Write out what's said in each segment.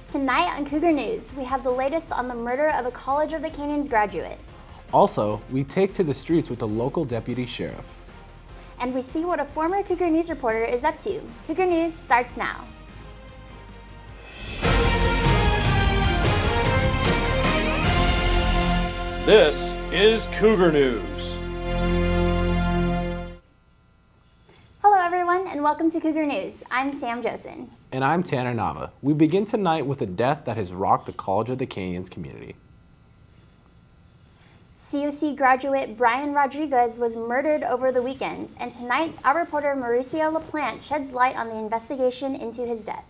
Tonight on Cougar News, we have the latest on the murder of a College of the Canyons graduate. Also, we take to the streets with the local deputy sheriff. And we see what a former Cougar News reporter is up to. Cougar News starts now. This is Cougar News. Hello everyone and welcome to Cougar News. I'm Sam Josen. And I'm Tanner Nava. We begin tonight with a death that has rocked the College of the Canyons community. COC graduate Brian Rodriguez was murdered over the weekend, and tonight our reporter Mauricio LaPlante sheds light on the investigation into his death.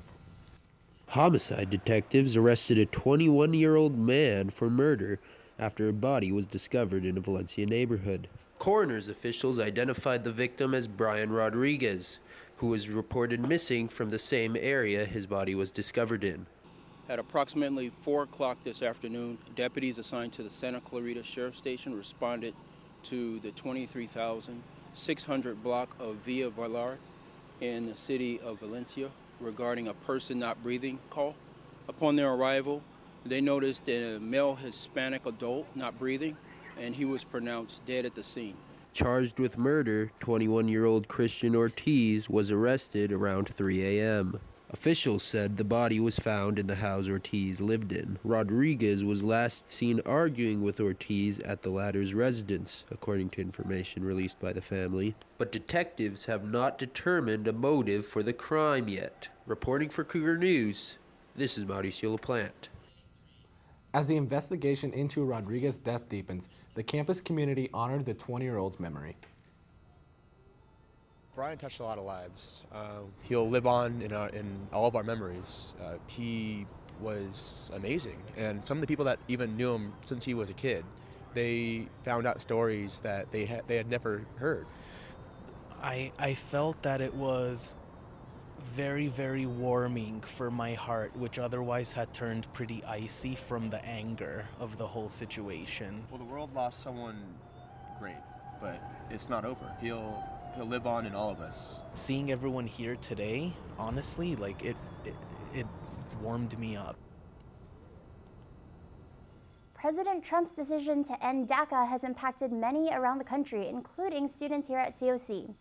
Homicide detectives arrested a 21-year-old man for murder after a body was discovered in a Valencia neighborhood. Coroner's officials identified the victim as Brian Rodriguez, who was reported missing from the same area his body was discovered in. At approximately 4 o'clock this afternoon, deputies assigned to the Santa Clarita Sheriff Station responded to the 23,600 block of Villa Valar in the city of Valencia regarding a person not breathing call. Upon their arrival, they noticed a male Hispanic adult not breathing, and he was pronounced dead at the scene. Charged with murder, 21-year-old Christian Ortiz was arrested around 3 a.m. Officials said the body was found in the house Ortiz lived in. Rodriguez was last seen arguing with Ortiz at the latter's residence, according to information released by the family. But detectives have not determined a motive for the crime yet. Reporting for Cougar News, this is Mauricio LaPlante. As the investigation into Rodriguez's death deepens, the campus community honored the 20-year-old's memory. Brian touched a lot of lives. He'll live on in all of our memories. He was amazing, and some of the people that even knew him since he was a kid, they found out stories that they had never heard. I felt that it was very, very warming for my heart, which otherwise had turned pretty icy from the anger of the whole situation. Well, the world lost someone great, but it's not over. He'll live on in all of us. Seeing everyone here today, honestly, like it warmed me up. President Trump's decision to end DACA has impacted many around the country, including students here at COC.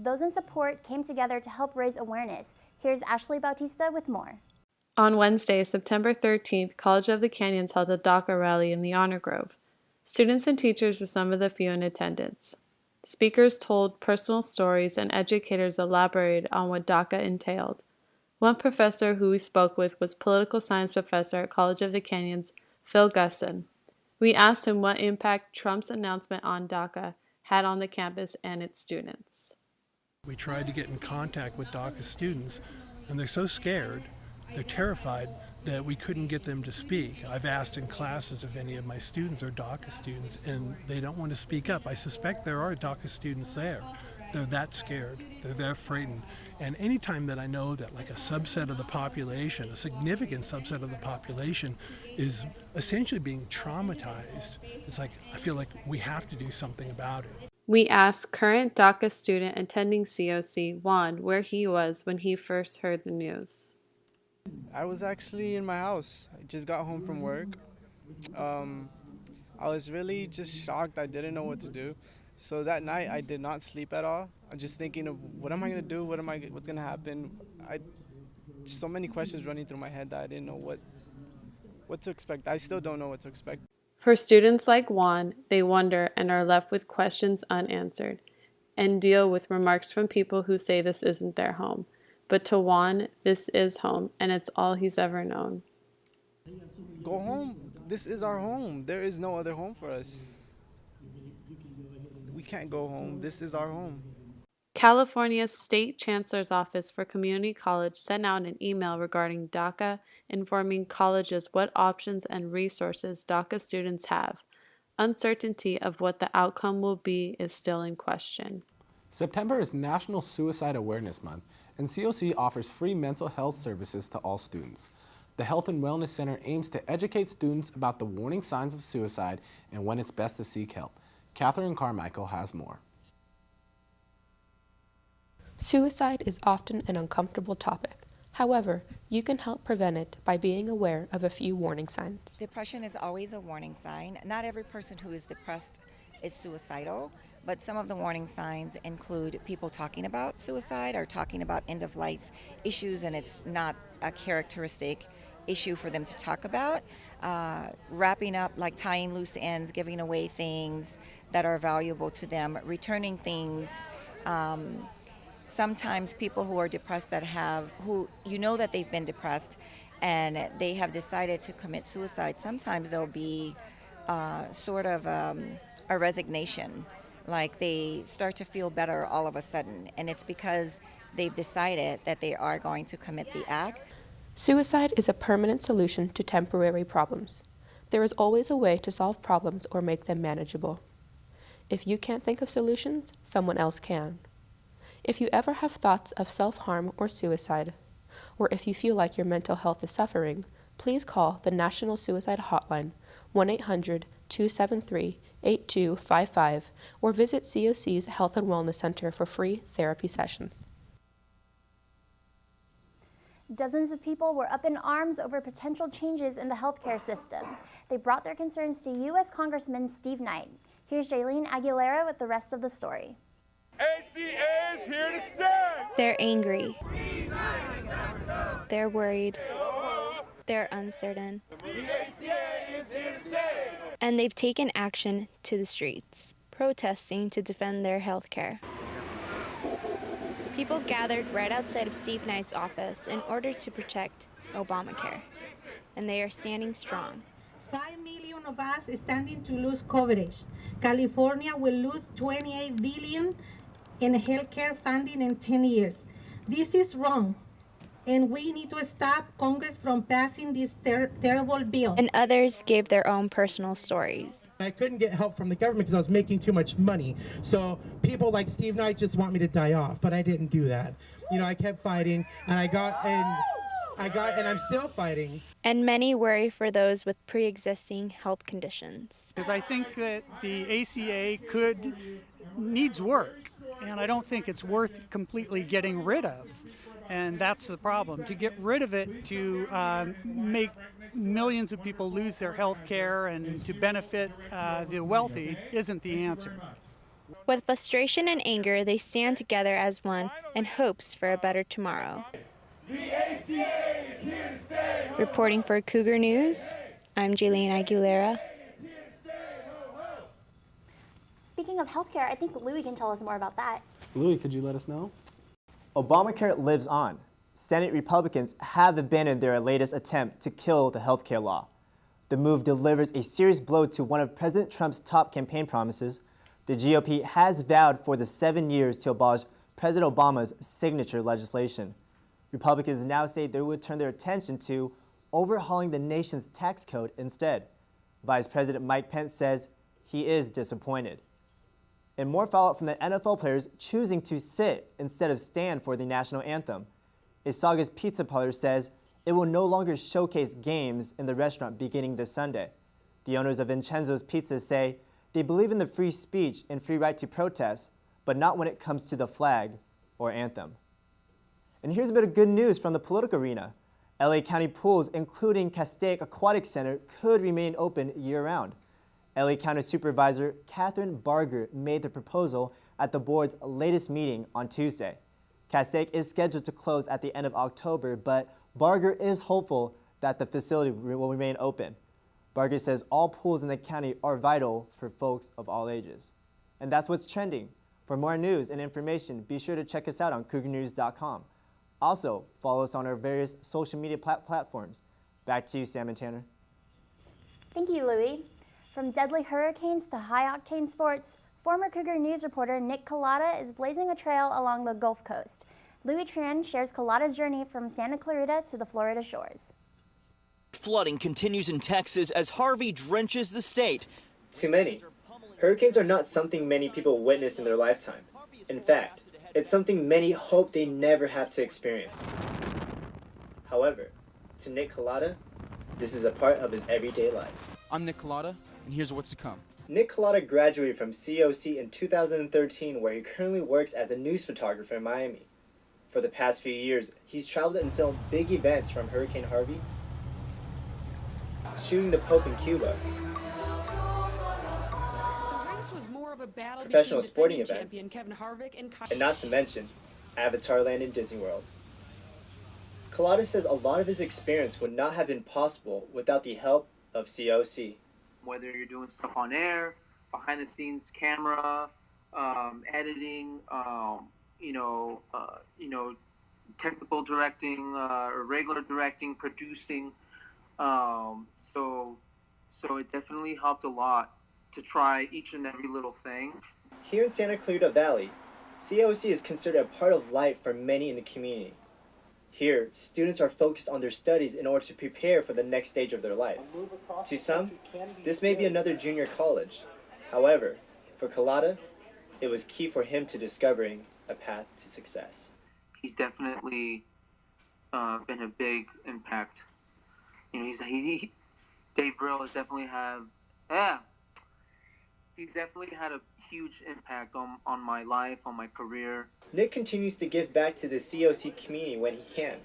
Those in support came together to help raise awareness. Here's Ashley Bautista with more. On Wednesday, September 13th, College of the Canyons held a DACA rally in the Honor Grove. Students and teachers were some of the few in attendance. Speakers told personal stories and educators elaborated on what DACA entailed. One professor who we spoke with was political science professor at College of the Canyons, Phil Gusson. We asked him what impact Trump's announcement on DACA had on the campus and its students. We tried to get in contact with DACA students, and they're so scared, they're terrified that we couldn't get them to speak. I've asked in classes if any of my students are DACA students, and they don't want to speak up. I suspect there are DACA students there. They're that scared. They're that frightened. And anytime that I know that like a subset of the population, a significant subset of the population is essentially being traumatized, it's like I feel like we have to do something about it. We asked current DACA student attending COC, Juan, where he was when he first heard the news. I was actually in my house. I just got home from work. I was really just shocked. I didn't know what to do. So that night I did not sleep at all. I'm just thinking of what am I going to do? What's going to happen? So many questions running through my head that I didn't know what to expect. I still don't know what to expect. For students like Juan, they wonder and are left with questions unanswered and deal with remarks from people who say this isn't their home. But to Juan, this is home, and it's all he's ever known. Go home. This is our home. There is no other home for us. We can't go home. This is our home. California's State Chancellor's Office for Community College sent out an email regarding DACA, informing colleges what options and resources DACA students have. Uncertainty of what the outcome will be is still in question. September is National Suicide Awareness Month, and COC offers free mental health services to all students. The Health and Wellness Center aims to educate students about the warning signs of suicide and when it's best to seek help. Catherine Carmichael has more. Suicide is often an uncomfortable topic. However, you can help prevent it by being aware of a few warning signs. Depression is always a warning sign. Not every person who is depressed is suicidal, but some of the warning signs include people talking about suicide or talking about end-of-life issues, and it's not a characteristic issue for them to talk about. Wrapping up, like tying loose ends, giving away things that are valuable to them, returning things. Sometimes people who are depressed who you know that they've been depressed and they have decided to commit suicide, sometimes there'll be sort of a resignation, like they start to feel better all of a sudden, and it's because they've decided that they are going to commit the act. Suicide is a permanent solution to temporary problems. There is always a way to solve problems or make them manageable. If you can't think of solutions, someone else can. If you ever have thoughts of self-harm or suicide, or if you feel like your mental health is suffering, please call the National Suicide Hotline, 1-800-273-8255, or visit COC's Health and Wellness Center for free therapy sessions. Dozens of people were up in arms over potential changes in the healthcare system. They brought their concerns to U.S. Congressman Steve Knight. Here's Jaylene Aguilera with the rest of the story. ACA is here to stay! They're angry. They're worried. They're uncertain. And they've taken action to the streets, protesting to defend their health care. People gathered right outside of Steve Knight's office in order to protect Obamacare, and they are standing strong. 5 million of us standing to lose coverage. California will lose $28 billion in healthcare funding in 10 years. This is wrong, and we need to stop Congress from passing this terrible bill. And others gave their own personal stories. I couldn't get help from the government because I was making too much money. So people like Steve Knight just want me to die off, but I didn't do that. You know, I kept fighting, and I'm still fighting. And many worry for those with pre-existing health conditions. Because I think that the ACA needs work, and I don't think it's worth completely getting rid of. And that's the problem. To get rid of it, to make millions of people lose their health care and to benefit the wealthy isn't the answer. With frustration and anger, they stand together as one in hopes for a better tomorrow. The ACA is here to stay! Reporting for Cougar News, I'm Jaylene Aguilera. Speaking of healthcare, I think Louis can tell us more about that. Louis, could you let us know? Obamacare lives on. Senate Republicans have abandoned their latest attempt to kill the healthcare law. The move delivers a serious blow to one of President Trump's top campaign promises. The GOP has vowed for the 7 years to abolish President Obama's signature legislation. Republicans now say they would turn their attention to overhauling the nation's tax code instead. Vice President Mike Pence says he is disappointed. And more fallout from the NFL players choosing to sit instead of stand for the national anthem. Isaga's Pizza Parlor says it will no longer showcase games in the restaurant beginning this Sunday. The owners of Vincenzo's Pizza say they believe in the free speech and free right to protest, but not when it comes to the flag or anthem. And here's a bit of good news from the political arena. LA County pools, including Castaic Aquatic Center, could remain open year-round. LA County Supervisor Catherine Barger made the proposal at the board's latest meeting on Tuesday. Castaic is scheduled to close at the end of October, but Barger is hopeful that the facility will remain open. Barger says all pools in the county are vital for folks of all ages. And that's what's trending. For more news and information, be sure to check us out on cougarnews.com. Also, follow us on our various social media platforms. Back to you, Sam and Tanner. Thank you, Louis. From deadly hurricanes to high-octane sports, former Cougar News reporter Nick Collada is blazing a trail along the Gulf Coast. Louis Tran shares Collada's journey from Santa Clarita to the Florida shores. Flooding continues in Texas as Harvey drenches the state. Too many. Hurricanes are not something many people witness in their lifetime. In fact, it's something many hope they never have to experience. However, to Nick Collada, this is a part of his everyday life. I'm Nick Collada, and here's what's to come. Nick Collada graduated from COC in 2013, where he currently works as a news photographer in Miami. For the past few years, he's traveled and filmed big events from Hurricane Harvey, shooting the Pope in Cuba, professional sporting events, and not to mention Avatar Land in Disney World. Collada says a lot of his experience would not have been possible without the help of COC. Whether you're doing stuff on air, behind the scenes camera, editing, technical directing, regular directing, producing. So it definitely helped a lot to try each and every little thing. Here in Santa Clarita Valley, COC is considered a part of life for many in the community. Here, students are focused on their studies in order to prepare for the next stage of their life. To some, this may be another junior college. However, for Collada, it was key for him to discovering a path to success. He's definitely been a big impact. Dave Brill has definitely he's definitely had a huge impact on my life, on my career. Nick continues to give back to the COC community when he can.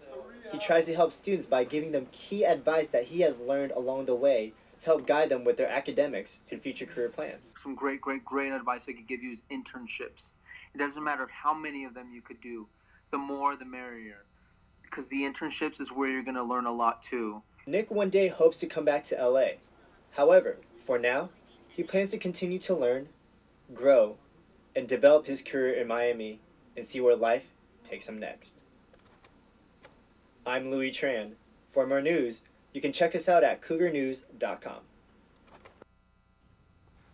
He tries to help students by giving them key advice that he has learned along the way to help guide them with their academics and future career plans. Some great advice I could give you is internships. It doesn't matter how many of them you could do. The more, the merrier. Because the internships is where you're going to learn a lot too. Nick one day hopes to come back to LA. However, for now, he plans to continue to learn, grow, and develop his career in Miami and see where life takes him next. I'm Louis Tran. For more news, you can check us out at cougarnews.com.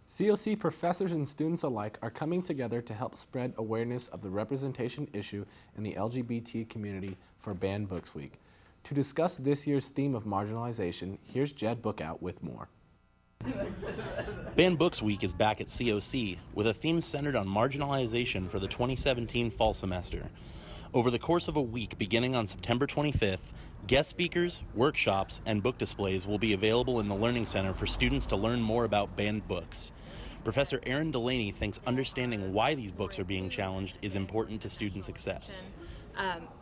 COC professors and students alike are coming together to help spread awareness of the representation issue in the LGBT community for Banned Books Week. To discuss this year's theme of marginalization, here's Jed Bookout with more. Banned Books Week is back at COC with a theme centered on marginalization for the 2017 fall semester. Over the course of a week beginning on September 25th, guest speakers, workshops, and book displays will be available in the Learning Center for students to learn more about banned books. Professor Aaron Delaney thinks understanding why these books are being challenged is important to student success.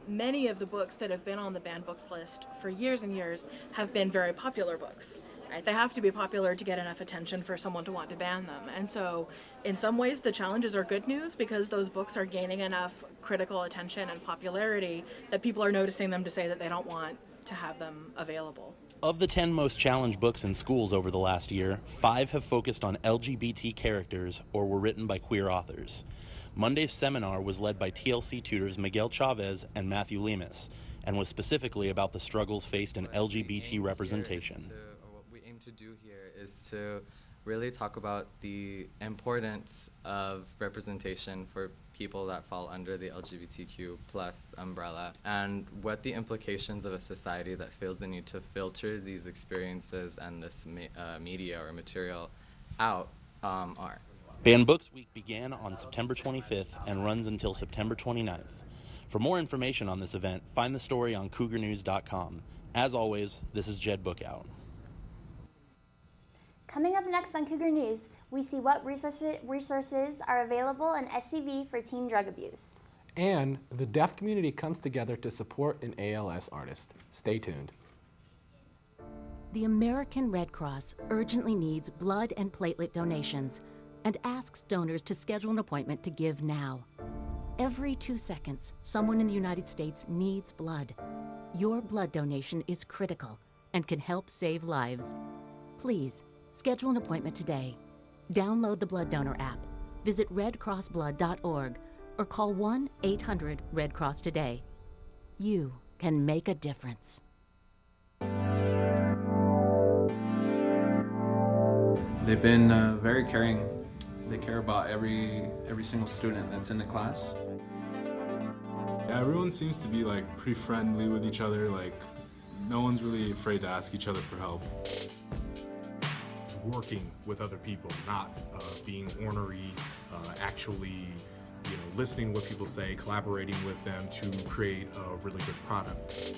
Many of the books that have been on the banned books list for years and years have been very popular books. Right? They have to be popular to get enough attention for someone to want to ban them. And so in some ways the challenges are good news because those books are gaining enough critical attention and popularity that people are noticing them to say that they don't want to have them available. Of the 10 most challenged books in schools over the last year, 5 have focused on LGBT characters or were written by queer authors. Monday's seminar was led by TLC tutors Miguel Chavez and Matthew Lemus and was specifically about the struggles faced in LGBT representation. What we aim to do here is to really talk about the importance of representation for people that fall under the LGBTQ plus umbrella and what the implications of a society that feels the need to filter these experiences and this media or material out are. Banned Books Week began on September 25th and runs until September 29th. For more information on this event, find the story on cougarnews.com. As always, this is Jed Bookout. Coming up next on Cougar News, we see what resources are available in SCV for teen drug abuse. And the deaf community comes together to support an ALS artist. Stay tuned. The American Red Cross urgently needs blood and platelet donations and asks donors to schedule an appointment to give now. Every 2 seconds, someone in the United States needs blood. Your blood donation is critical and can help save lives. Please, schedule an appointment today. Download the Blood Donor app, visit redcrossblood.org, or call 1-800-RED-CROSS today. You can make a difference. They've been very caring. They care about every single student that's in the class. Yeah, everyone seems to be like pretty friendly with each other. Like, no one's really afraid to ask each other for help. Working with other people, not being ornery, actually, listening to what people say, collaborating with them to create a really good product.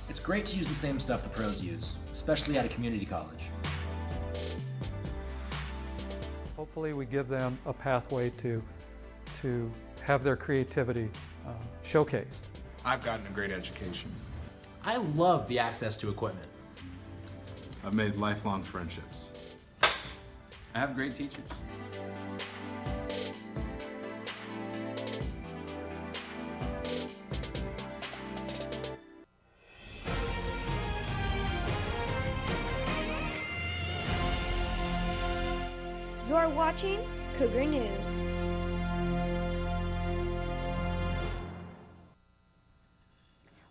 It's great to use the same stuff the pros use, especially at a community college. Hopefully we give them a pathway to have their creativity showcased. I've gotten a great education. I love the access to equipment. I've made lifelong friendships. I have great teachers. You're watching Cougar News.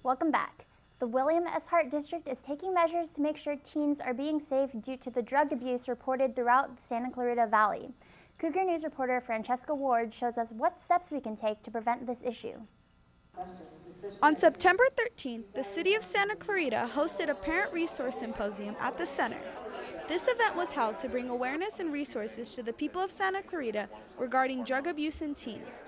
Welcome back. The William S. Hart District is taking measures to make sure teens are being safe due to the drug abuse reported throughout the Santa Clarita Valley. Cougar News reporter Francesca Ward shows us what steps we can take to prevent this issue. On September 13th, the City of Santa Clarita hosted a Parent Resource Symposium at the center. This event was held to bring awareness and resources to the people of Santa Clarita regarding drug abuse in teens.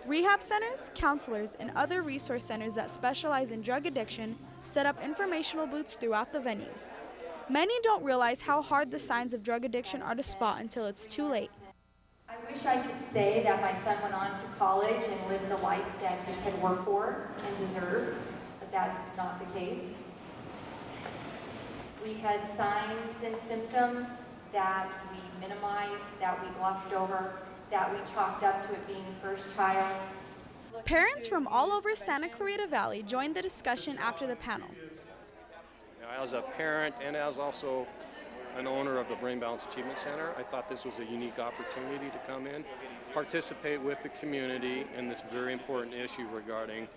Rehab centers, counselors, and other resource centers that specialize in drug addiction set up informational booths throughout the venue. Many don't realize how hard the signs of drug addiction are to spot until it's too late. I wish I could say that my son went on to college and lived the life that he had worked for and deserved, but that's not the case. We had signs and symptoms that we minimized, that we glossed over, that we chalked up to it being first child. Parents from all over Santa Clarita Valley joined the discussion after the panel. As a parent and as also an owner of the Brain Balance Achievement Center, I thought this was a unique opportunity to come in, participate with the community in this very important issue regarding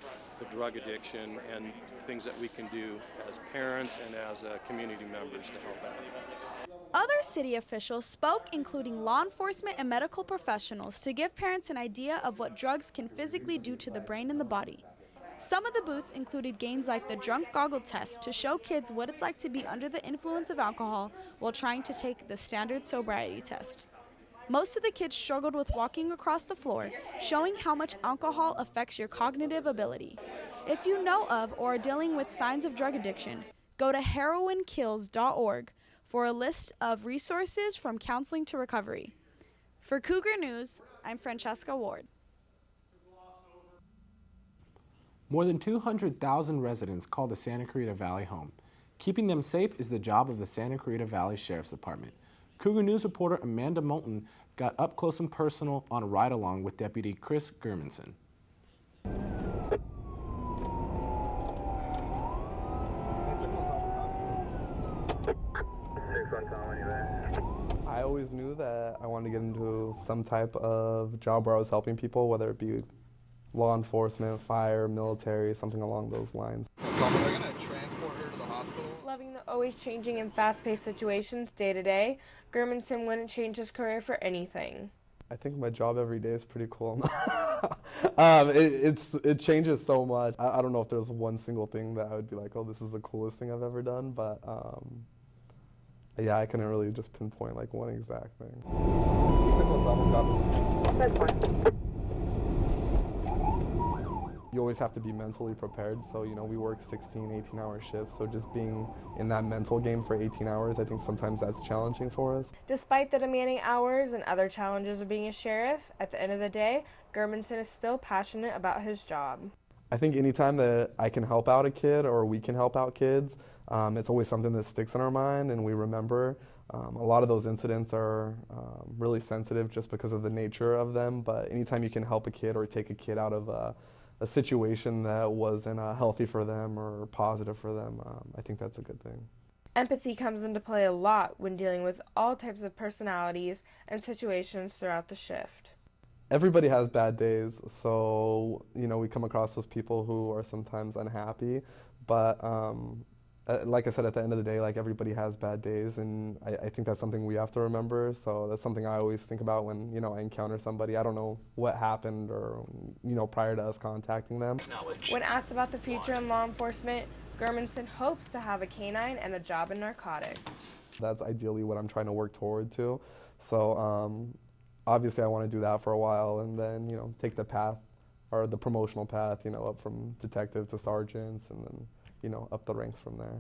the drug addiction and things that we can do as parents and as community members to help out. Other city officials spoke, including law enforcement and medical professionals, to give parents an idea of what drugs can physically do to the brain and the body. Some of the booths included games like the drunk goggle test to show kids what it's like to be under the influence of alcohol while trying to take the standard sobriety test. Most of the kids struggled with walking across the floor, showing how much alcohol affects your cognitive ability. If you know of or are dealing with signs of drug addiction, go to heroinkills.org for a list of resources from counseling to recovery. For Cougar News, I'm Francesca Ward. More than 200,000 residents call the Santa Clarita Valley home. Keeping them safe is the job of the Santa Clarita Valley Sheriff's Department. Cougar News reporter Amanda Moulton got up close and personal on a ride-along with Deputy Chris Germanson. I always knew that I wanted to get into some type of job where I was helping people, whether it be law enforcement, fire, military, something along those lines. Tell me, they're gonna transport her to the hospital? Loving the always changing and fast-paced situations day to day, Germanson wouldn't change his career for anything. I think my job every day is pretty cool. It changes so much. I don't know if there's one single thing that I would be like, oh, this is the coolest thing I've ever done, but yeah, I couldn't really just pinpoint like one exact thing. 617, you always have to be mentally prepared. So, you know, we work 16, 18-hour shifts. So just being in that mental game for 18 hours, I think sometimes that's challenging for us. Despite the demanding hours and other challenges of being a sheriff, at the end of the day, Germanson is still passionate about his job. I think anytime that I can help out a kid or we can help out kids, it's always something that sticks in our mind and we remember. A lot of those incidents are really sensitive just because of the nature of them, but anytime you can help a kid or take a kid out of a situation that wasn't healthy for them or positive for them, I think that's a good thing. Empathy comes into play a lot when dealing with all types of personalities and situations throughout the shift. Everybody has bad days, so you know we come across those people who are sometimes unhappy, but like I said, at the end of the day, like everybody has bad days, and I think that's something we have to remember. So that's something I always think about when, you know, I encounter somebody. I don't know what happened or, you know, prior to us contacting them. When asked about the future in law enforcement, Germanson hopes to have a canine and a job in narcotics. That's ideally what I'm trying to work toward to. So obviously I want to do that for a while and then, you know, take the path or the promotional path, you know, up from detective to sergeants and then, you know, up the ranks from there.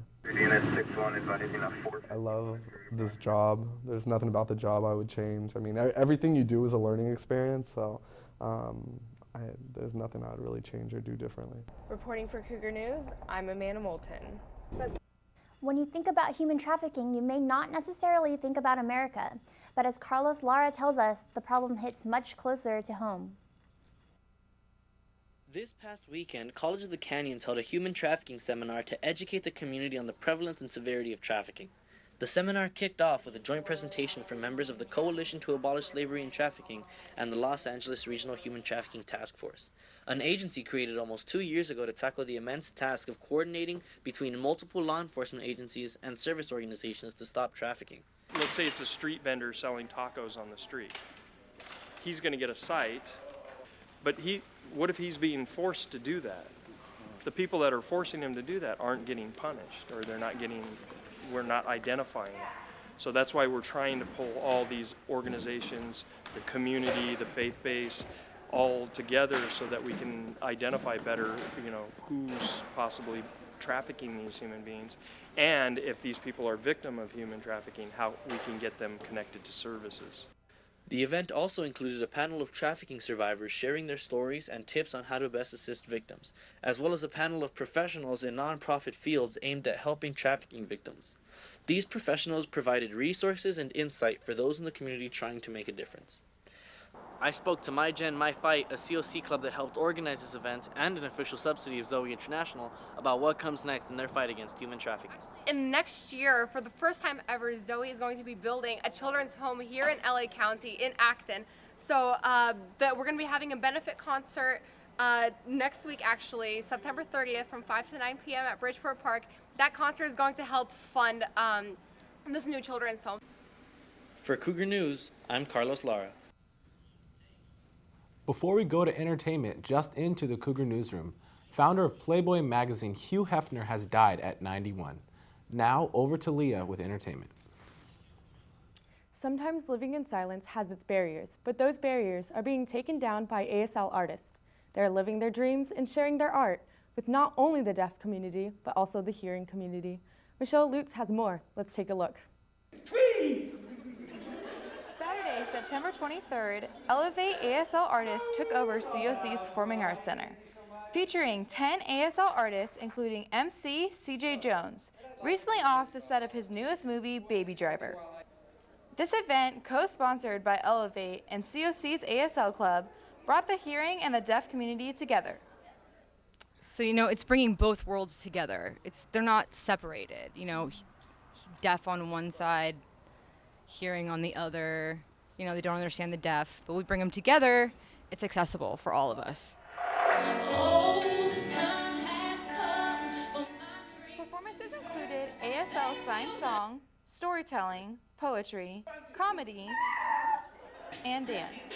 I love this job. There's nothing about the job I would change. I mean, everything you do is a learning experience, so there's nothing I would really change or do differently. Reporting for Cougar News, I'm Amanda Moulton. When you think about human trafficking, you may not necessarily think about America. But as Carlos Lara tells us, the problem hits much closer to home. This past weekend, College of the Canyons held a human trafficking seminar to educate the community on the prevalence and severity of trafficking. The seminar kicked off with a joint presentation from members of the Coalition to Abolish Slavery and Trafficking and the Los Angeles Regional Human Trafficking Task Force, an agency created almost 2 years ago to tackle the immense task of coordinating between multiple law enforcement agencies and service organizations to stop trafficking. Let's say it's a street vendor selling tacos on the street. He's going to get a cite, but what if he's being forced to do that? The people that are forcing him to do that aren't getting punished, or we're not identifying it. So that's why we're trying to pull all these organizations, the community, the faith base, all together so that we can identify better, who's possibly trafficking these human beings, and if these people are victim of human trafficking, how we can get them connected to services. The event also included a panel of trafficking survivors sharing their stories and tips on how to best assist victims, as well as a panel of professionals in nonprofit fields aimed at helping trafficking victims. These professionals provided resources and insight for those in the community trying to make a difference. I spoke to My Gen, My Fight, a COC club that helped organize this event and an official subsidy of Zoe International, about what comes next in their fight against human trafficking. In next year, for the first time ever, Zoe is going to be building a children's home here in LA County, in Acton. So we're going to be having a benefit concert next week, actually, September 30th from 5 to 9 p.m. at Bridgeport Park. That concert is going to help fund this new children's home. For Cougar News, I'm Carlos Lara. Before we go to entertainment, just into the Cougar newsroom, founder of Playboy magazine Hugh Hefner has died at 91. Now, over to Leah with entertainment. Sometimes living in silence has its barriers, but those barriers are being taken down by ASL artists. They're living their dreams and sharing their art with not only the deaf community, but also the hearing community. Michelle Lutz has more. Let's take a look. Saturday, September 23rd, Elevate ASL artists took over COC's Performing Arts Center, featuring 10 ASL artists, including MC CJ Jones, recently off the set of his newest movie, Baby Driver. This event, co-sponsored by Elevate and COC's ASL Club, brought the hearing and the deaf community together. So, it's bringing both worlds together. They're not separated, deaf on one side, hearing on the other. They don't understand the deaf, but we bring them together. It's accessible for all of us. Performances included ASL sign song, storytelling, poetry, comedy, and dance.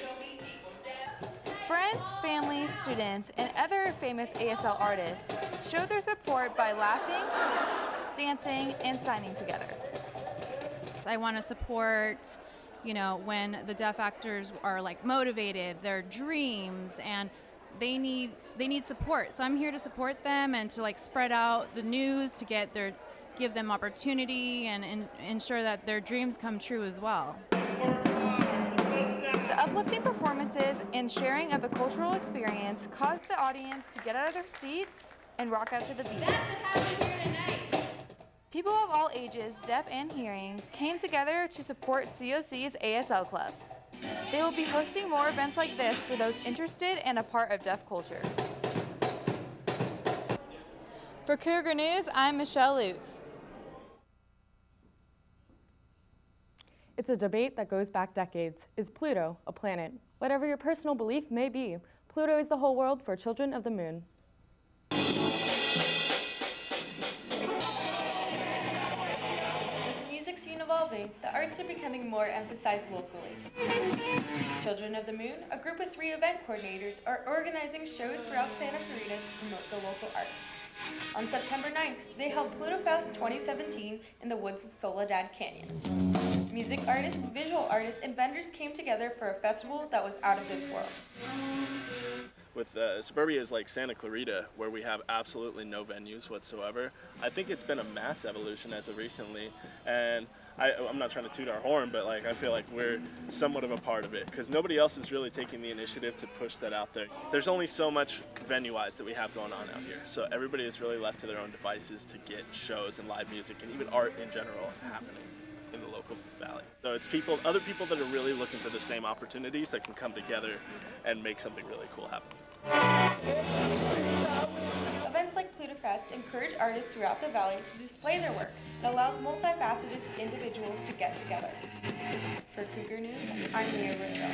Friends, families, students, and other famous ASL artists showed their support by laughing, dancing, and signing together. I want to support, when the deaf actors are motivated, their dreams, and they need support. So I'm here to support them and to spread out the news, to give them opportunity and ensure that their dreams come true as well. The uplifting performances and sharing of the cultural experience caused the audience to get out of their seats and rock out to the beat. People of all ages, deaf and hearing, came together to support COC's ASL Club. They will be hosting more events like this for those interested and a part of deaf culture. For Cougar News, I'm Michelle Lutz. It's a debate that goes back decades. Is Pluto a planet? Whatever your personal belief may be, Pluto is the whole world for children of the moon. Evolving, the arts are becoming more emphasized locally. Children of the Moon, a group of 3 event coordinators, are organizing shows throughout Santa Clarita to promote the local arts. On September 9th, they held Pluto Fest 2017 in the woods of Soledad Canyon. Music artists, visual artists, and vendors came together for a festival that was out of this world. With suburbias like Santa Clarita, where we have absolutely no venues whatsoever, I think it's been a mass evolution as of recently, and I'm not trying to toot our horn, but like I feel like we're somewhat of a part of it because nobody else is really taking the initiative to push that out there. There's only so much venue-wise that we have going on out here, so everybody is really left to their own devices to get shows and live music and even art in general happening in the local valley. So it's other people that are really looking for the same opportunities that can come together and make something really cool happen. Events like Plutofest encourage artists throughout the valley to display their work and allows multifaceted individuals to get together. For Cougar News, I'm Leah Russo.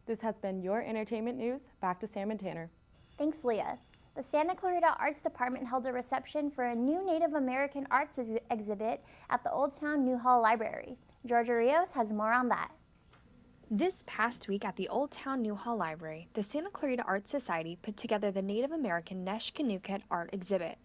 This has been your entertainment news. Back to Sam and Tanner. Thanks, Leah. The Santa Clarita Arts Department held a reception for a new Native American arts exhibit at the Old Town Newhall Library. Georgia Rios has more on that. This past week at the Old Town Newhall Library, the Santa Clarita Arts Society put together the Native American Neshkanuket art exhibit.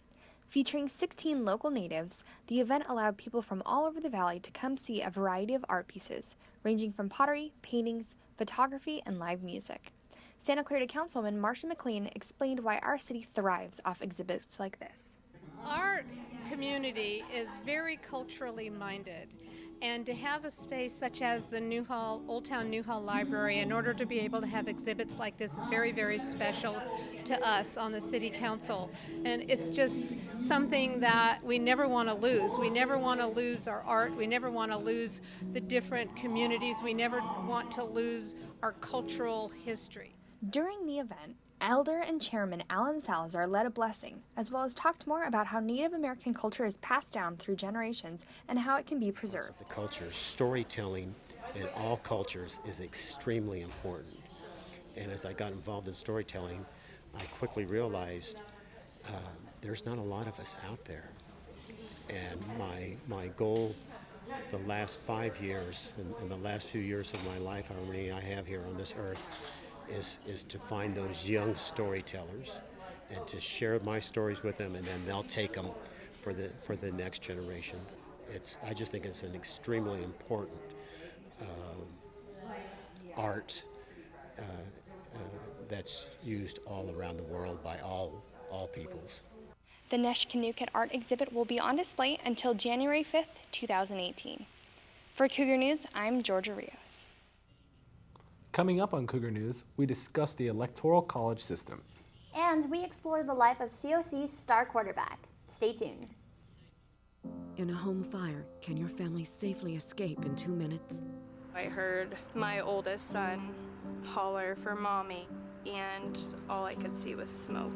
Featuring 16 local natives, the event allowed people from all over the valley to come see a variety of art pieces, ranging from pottery, paintings, photography, and live music. Santa Clarita Councilwoman Marcia McLean explained why our city thrives off exhibits like this. Our community is very culturally minded, and to have a space such as the Old Town Newhall Library in order to be able to have exhibits like this is very, very special to us on the City Council. And it's just something that we never want to lose. We never want to lose our art. We never want to lose the different communities. We never want to lose our cultural history. During the event, Elder and Chairman Alan Salazar led a blessing, as well as talked more about how Native American culture is passed down through generations and how it can be preserved. The culture, storytelling in all cultures is extremely important. And as I got involved in storytelling, I quickly realized there's not a lot of us out there. And my goal the last 5 years and the last few years of my life, how many I have here on this earth, is to find those young storytellers and to share my stories with them, and then they'll take them for the next generation. I just think it's an extremely important art that's used all around the world by all peoples. The Neshkanuket art exhibit will be on display until January 5th, 2018. For Cougar News, I'm Georgia Rios. Coming up on Cougar News, we discuss the Electoral College system. And we explore the life of COC's star quarterback. Stay tuned. In a home fire, can your family safely escape in 2 minutes? I heard my oldest son holler for mommy, and all I could see was smoke.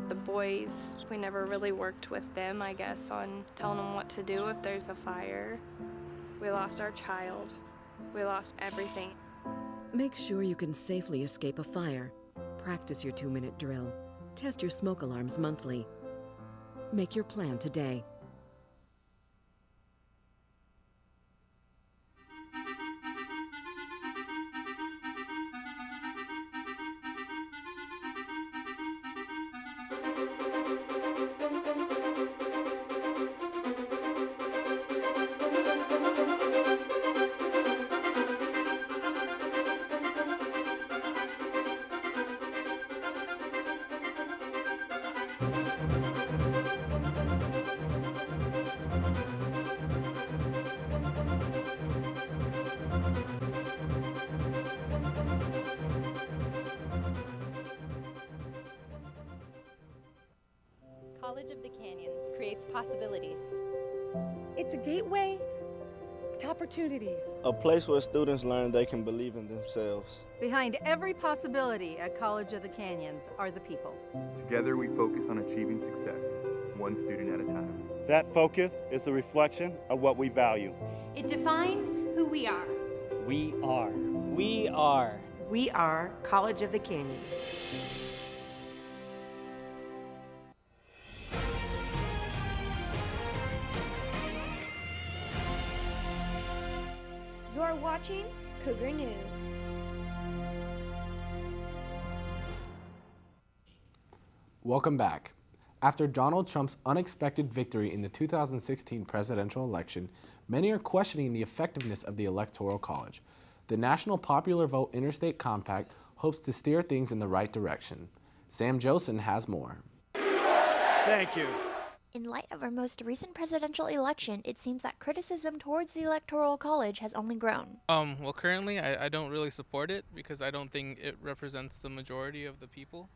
The boys, we never really worked with them, I guess, on telling them what to do if there's a fire. We lost our child. We lost everything. Make sure you can safely escape a fire. Practice your 2-minute drill. Test your smoke alarms monthly. Make your plan today. College of the Canyons creates possibilities. It's a gateway to opportunities. A place where students learn they can believe in themselves. Behind every possibility at College of the Canyons are the people. Together we focus on achieving success, one student at a time. That focus is a reflection of what we value. It defines who we are. We are. We are. We are College of the Canyons. You're watching Cougar News. Welcome back. After Donald Trump's unexpected victory in the 2016 presidential election, many are questioning the effectiveness of the Electoral College. The National Popular Vote Interstate Compact hopes to steer things in the right direction. Sam Josen has more. Thank you. In light of our most recent presidential election, it seems that criticism towards the Electoral College has only grown. Well, currently I don't really support it because I don't think it represents the majority of the people.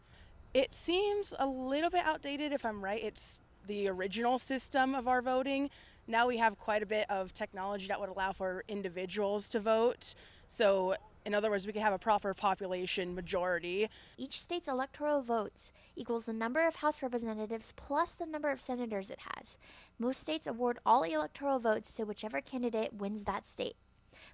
It seems a little bit outdated if I'm right. It's the original system of our voting. Now we have quite a bit of technology that would allow for individuals to vote. So in other words, we could have a proper population majority. Each state's electoral votes equals the number of House representatives plus the number of senators it has. Most states award all electoral votes to whichever candidate wins that state.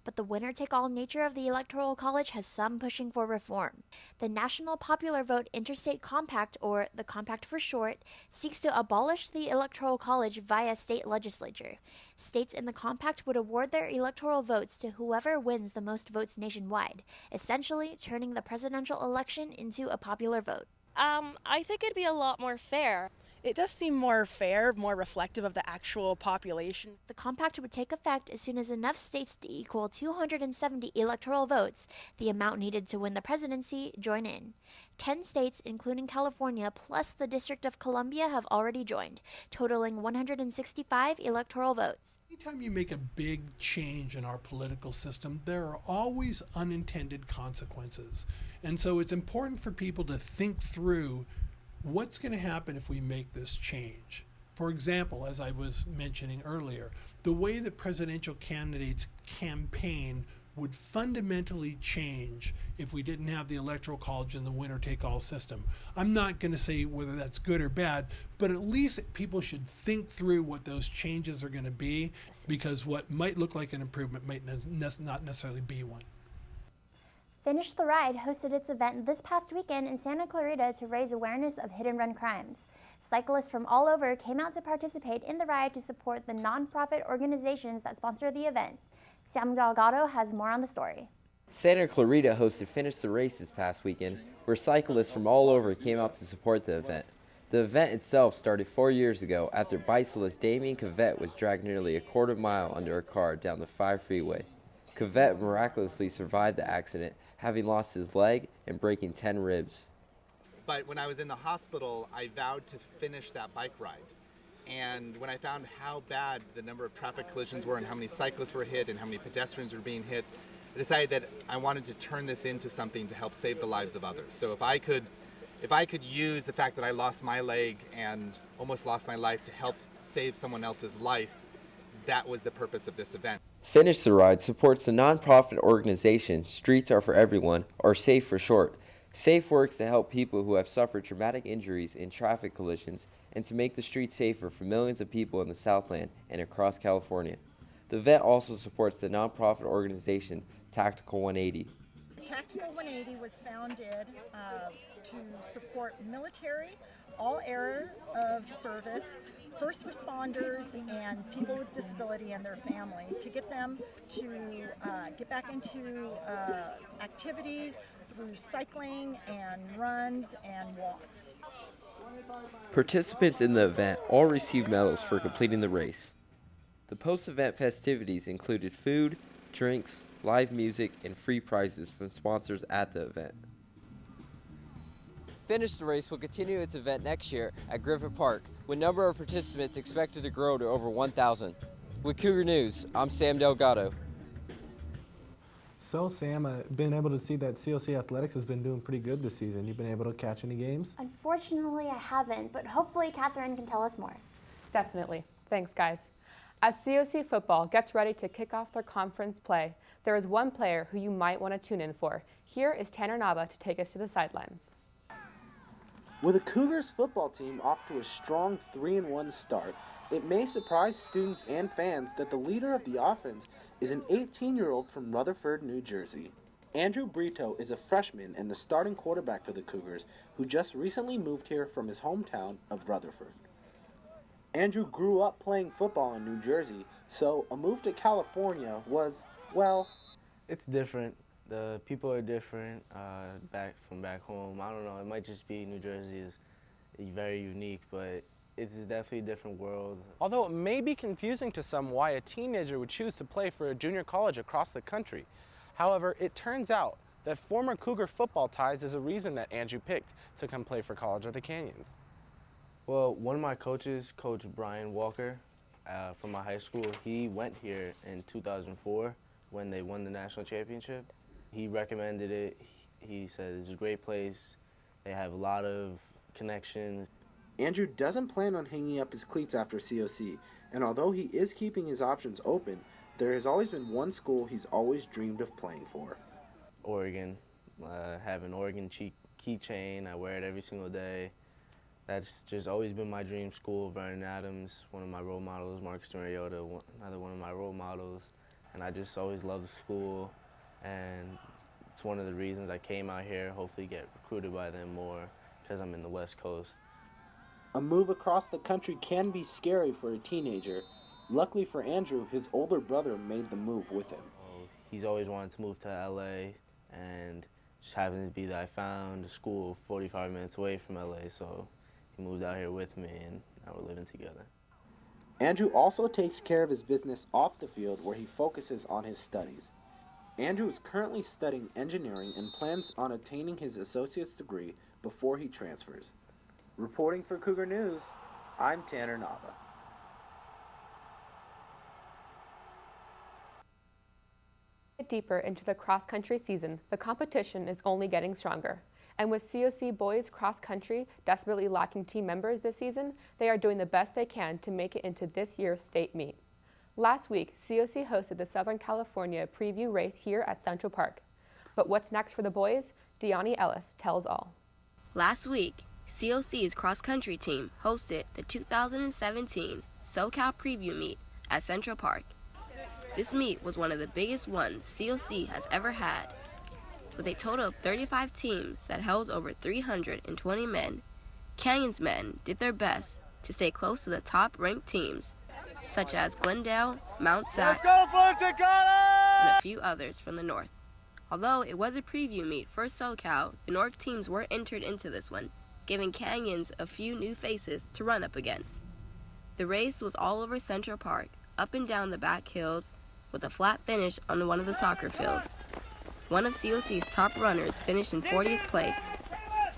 But the winner-take-all nature of the Electoral College has some pushing for reform. The National Popular Vote Interstate Compact, or the Compact for short, seeks to abolish the Electoral College via state legislature. States in the compact would award their electoral votes to whoever wins the most votes nationwide, essentially turning the presidential election into a popular vote. I think it'd be a lot more fair. It does seem more fair, more reflective of the actual population. The compact would take effect as soon as enough states to equal 270 electoral votes, the amount needed to win the presidency, join in. 10 states, including California, plus the District of Columbia have already joined, totaling 165 electoral votes. Anytime you make a big change in our political system, there are always unintended consequences. And so it's important for people to think through what's going to happen if we make this change. For example, as I was mentioning earlier, the way that presidential candidates campaign would fundamentally change if we didn't have the Electoral College and the winner-take-all system. I'm not going to say whether that's good or bad, but at least people should think through what those changes are going to be, because what might look like an improvement might not necessarily be one. Finish the Ride hosted its event this past weekend in Santa Clarita to raise awareness of hit-and-run crimes. Cyclists from all over came out to participate in the ride to support the nonprofit organizations that sponsor the event. Sam Delgado has more on the story. Santa Clarita hosted Finish the Race this past weekend, where cyclists from all over came out to support the event. The event itself started 4 years ago after bicyclist Damien Cavett was dragged nearly a quarter mile under a car down the 5 freeway. Cavett miraculously survived the accident, having lost his leg and breaking 10 ribs. But when I was in the hospital, I vowed to finish that bike ride. And when I found how bad the number of traffic collisions were and how many cyclists were hit and how many pedestrians were being hit, I decided that I wanted to turn this into something to help save the lives of others. So if I could use the fact that I lost my leg and almost lost my life to help save someone else's life, that was the purpose of this event. Finish the Ride supports the nonprofit organization Streets Are For Everyone, or SAFE for short. SAFE works to help people who have suffered traumatic injuries in traffic collisions and to make the streets safer for millions of people in the Southland and across California. The event also supports the nonprofit organization Tactical 180. Tactical 180 was founded to support military, all area of service, first responders, and people with disability and their family, to get them to get back into activities through cycling and runs and walks. Participants in the event all received medals for completing the race. The post-event festivities included food, drinks, live music, and free prizes from sponsors at the event. Finish the Race will continue its event next year at Griffith Park, with number of participants expected to grow to over 1,000. With Cougar News, I'm Sam Delgado. So Sam, been able to see that COC Athletics has been doing pretty good this season. You've been able to catch any games? Unfortunately, I haven't, but hopefully Catherine can tell us more. Definitely. Thanks, guys. As COC football gets ready to kick off their conference play, there is one player who you might want to tune in for. Here is Tanner Nava to take us to the sidelines. With the Cougars football team off to a strong 3-1 start, it may surprise students and fans that the leader of the offense is an 18-year-old from Rutherford, New Jersey. Andrew Brito is a freshman and the starting quarterback for the Cougars, who just recently moved here from his hometown of Rutherford. Andrew grew up playing football in New Jersey, so a move to California was, well... It's different. The people are different back home. I don't know. It might just be New Jersey very unique, but it's definitely a different world. Although it may be confusing to some why a teenager would choose to play for a junior college across the country. However, it turns out that former Cougar football ties is a reason that Andrew picked to come play for College of the Canyons. Well, one of my coaches, Coach Brian Walker, from my high school, he went here in 2004 when they won the national championship. He recommended it. He said it's a great place. They have a lot of connections. Andrew doesn't plan on hanging up his cleats after COC, and although he is keeping his options open, there has always been one school he's always dreamed of playing for. Oregon. Have an Oregon keychain. I wear it every single day. That's just always been my dream school. Vernon Adams, one of my role models. Marcus Mariota, another one of my role models. And I just always loved the school, and it's one of the reasons I came out here, hopefully get recruited by them more, because I'm in the West Coast. A move across the country can be scary for a teenager. Luckily for Andrew, his older brother made the move with him. He's always wanted to move to LA, and just happened to be that I found a school 45 minutes away from LA, so he moved out here with me, and now we're living together. Andrew also takes care of his business off the field, where he focuses on his studies. Andrew is currently studying engineering and plans on attaining his associate's degree before he transfers. Reporting for Cougar News, I'm Tanner Nava. Deeper into the cross-country season, the competition is only getting stronger. And with COC boys cross-country desperately lacking team members this season, they are doing the best they can to make it into this year's state meet. Last week, COC hosted the Southern California preview race here at Central Park. But what's next for the boys? Deani Ellis tells all. Last week, COC's cross-country team hosted the 2017 SoCal preview meet at Central Park. This meet was one of the biggest ones COC has ever had. With a total of 35 teams that held over 320 men, Canyons men did their best to stay close to the top-ranked teams, such as Glendale, Mount Sac, and a few others from the north. Although it was a preview meet for SoCal, the north teams were entered into this one, giving Canyons a few new faces to run up against. The race was all over Central Park, up and down the back hills, with a flat finish on one of the soccer fields. One of COC's top runners finished in 40th place,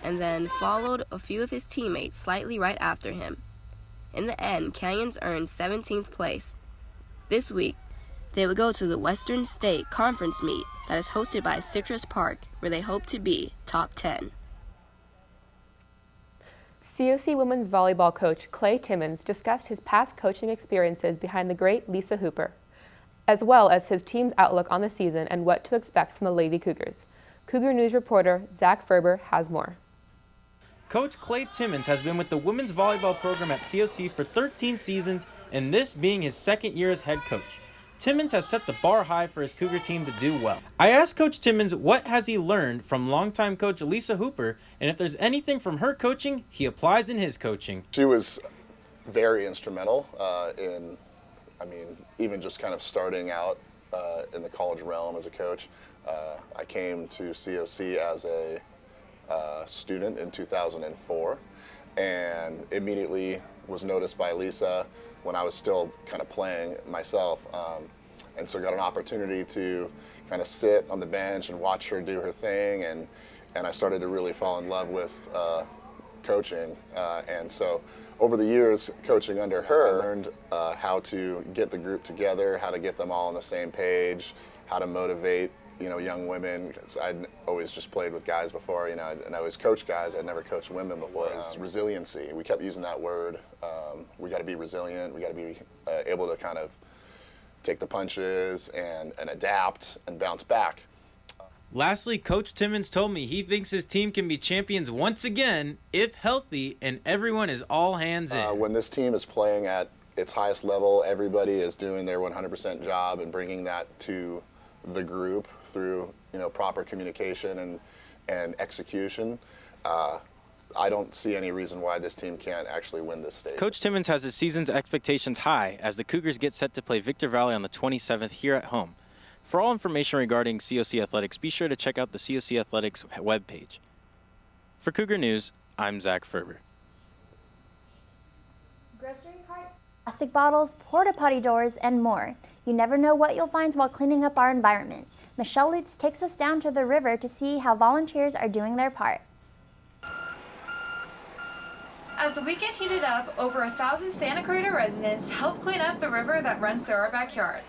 and then followed a few of his teammates slightly right after him. In the end, Canyons earned 17th place. This week, they would go to the Western State Conference meet that is hosted by Citrus Park, where they hope to be top 10. COC women's volleyball coach Clay Timmons discussed his past coaching experiences behind the great Lisa Hooper, as well as his team's outlook on the season and what to expect from the Lady Cougars. Cougar News reporter Zach Ferber has more. Coach Clay Timmons has been with the women's volleyball program at COC for 13 seasons, and this being his second year as head coach. Timmons has set the bar high for his Cougar team to do well. I asked Coach Timmons what has he learned from longtime coach Lisa Hooper, and if there's anything from her coaching he applies in his coaching. She was very instrumental even just kind of starting out in the college realm as a coach. I came to COC as a student in 2004 and immediately was noticed by Lisa when I was still kind of playing myself, and so got an opportunity to kind of sit on the bench and watch her do her thing, and I started to really fall in love with coaching, and so over the years coaching under her, I learned how to get the group together, how to get them all on the same page, how to motivate young women, because I'd always just played with guys before, and I always coached guys. I'd never coached women before. It's resiliency. We kept using that word. We got to be resilient. We got to be able to kind of take the punches and adapt and bounce back. Lastly, Coach Timmons told me he thinks his team can be champions once again if healthy and everyone is all hands in. When this team is playing at its highest level, everybody is doing their 100% job and bringing that to the group through proper communication and execution. I don't see any reason why this team can't actually win this state. Coach Timmons has his season's expectations high as the Cougars get set to play Victor Valley on the 27th here at home. For all information regarding COC Athletics, be sure to check out the COC Athletics webpage. For Cougar News, I'm Zach Ferber. grocery carts, plastic bottles, porta potty doors, and more. You never know what you'll find while cleaning up our environment. Michelle Lutz takes us down to the river to see how volunteers are doing their part. As the weekend heated up, over 1,000 Santa Clarita residents helped clean up the river that runs through our backyard.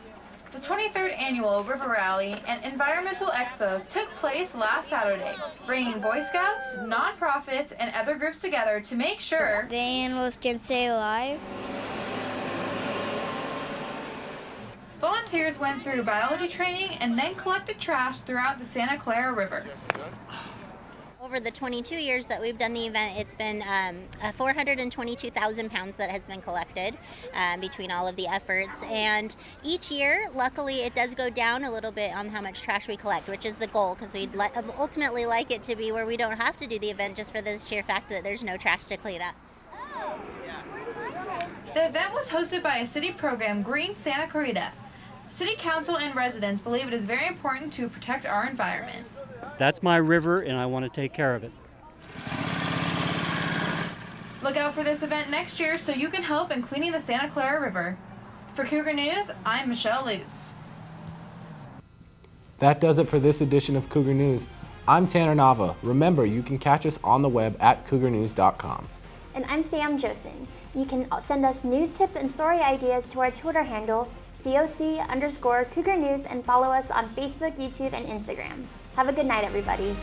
The 23rd annual River Rally and Environmental Expo took place last Saturday, bringing Boy Scouts, nonprofits, and other groups together to make sure the animals can stay alive. Volunteers went through biology training and then collected trash throughout the Santa Clara River. Over the 22 years that we've done the event, it's been 422,000 pounds that has been collected between all of the efforts. And each year, luckily, it does go down a little bit on how much trash we collect, which is the goal, because we'd ultimately like it to be where we don't have to do the event just for the sheer fact that there's no trash to clean up. The event was hosted by a city program, Green Santa Clarita. City Council and residents believe it is very important to protect our environment. That's my river, and I want to take care of it. Look out for this event next year so you can help in cleaning the Santa Clara River. For Cougar News, I'm Michelle Lutz. That does it for this edition of Cougar News. I'm Tanner Nava. Remember, you can catch us on the web at cougarnews.com. And I'm Sam Josen. You can send us news tips and story ideas to our Twitter handle, COC_Cougar News, and follow us on Facebook, YouTube, and Instagram. Have a good night, everybody.